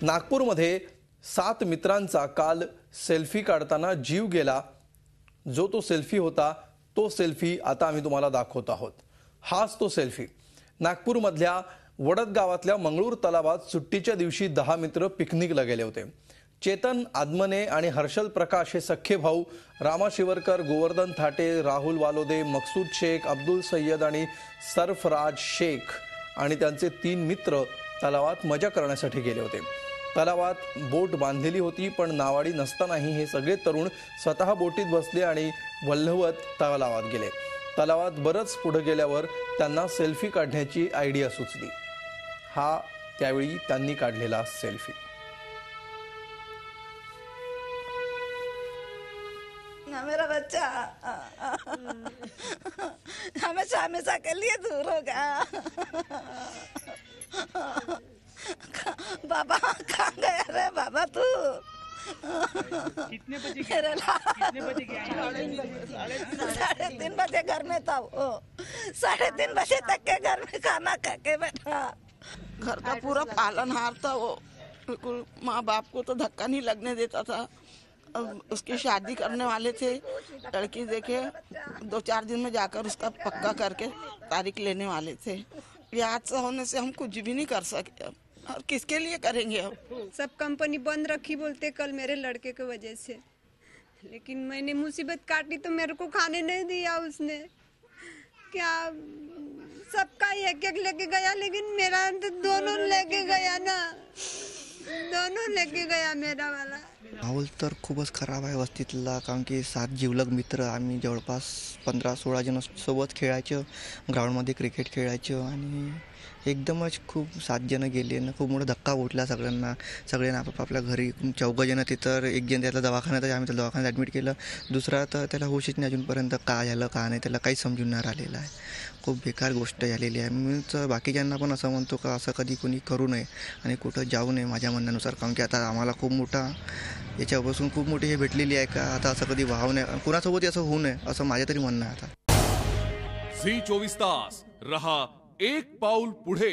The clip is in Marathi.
नागपूरमध्ये 7 मित्रांचा काल सेल्फी काढताना जीव गेला। जो तो सेल्फी होता, तो सेल्फी आता आम्ही तुम्हाला दाखवत आहोत। हाच तो सेल्फी। नागपूरमधल्या वडद गावातल्या मंगळूर तलावात सुट्टीच्या दिवशी 10 मित्र पिकनिकला गेले होते। चेतन आदमने आणि हर्षल प्रकाश हे सख्खे भाऊ, रामा शिवरकर, गोवर्धन थाटे, राहुल वालोदे, मकसूद शेख, अब्दुल सय्यद आणि सरफराज शेख आणि त्यांचे 3 मित्र तलावात मजा करण्यासाठी गेले होते। तलावात बोट बांधलेली होती, पण नावाडी नसतानाही हे सगळे तरुण स्वतः बोटीत बसले आणि वल्हवत तलावात गेले। तलावात बरंच पुढे गेल्यावर त्यांना सेल्फी काढण्याची आयडिया सुचली। हा त्यावेळी त्यांनी काढलेला सेल्फी। मेरा बच्चा हमेशा हमेशा के लिए दूर होगा। बाबा कहाँ गया रे बाबा तू? कितने बजे गया? 3:30 बजे घर में था वो। 3:30 बजे तक के घर में खाना खा के बैठा। घर का पूरा पालनहार था वो, बिल्कुल माँ बाप को तो धक्का नहीं लगने देता था। उसकी शादी करने वाले थे, लड़की देखे 2-4 दिन में जाकर उसका पक्का करके तारीख लेने वाले थे। ये हादसा होने से हम कुछ भी नहीं कर सके अब, और किसके लिए करेंगे अब? सब कंपनी बंद रखी बोलते कल मेरे लड़के की वजह से, लेकिन मैंने मुसीबत काटी तो मेरे को खाने नहीं दिया उसने। क्या सबका एक लेके गया, लेकिन मेरा तो दोनों लेके गया ना, दोनों लेके गया मेरा वाला। माहोल तर खूपच खराब आहे वस्तीतला, कारण की 7 जिवलग मित्र आम्ही जवळपास 15-16 जण सोबत खेळायचो, ग्राउंडमध्ये क्रिकेट खेळायचो आणि एकदमच खूप 7 जण गेले ना। खूप मोठा धक्का उठला सगळ्यांना आपापल्या घरी। 4 जण तिथं, एक जण त्याला दवाखान्यात, आम्ही त्याला दवाखान्यात ॲडमिट केलं। दुसरा तर त्याला होशच नाही अजूनपर्यंत, का झालं का नाही त्याला काहीच समजून नाही राहिलेलं आहे। खूप बेकार गोष्ट झालेली आहे। मी तर बाकीच्यांना पण असं म्हणतो का असं कधी कोणी करू नये आणि कुठं जाऊ नये माझ्या म्हणण्यानुसार, कारण की आता आम्हाला खूप मोठा याच्यापासून खूप मोठी हे भेटलेली आहे का आता असं कधी व्हावं नये, कुणासोबत असं होऊ नये असं माझं तरी म्हणणं आहे आता। झी 24 तास रहा एक पाऊल पुढे।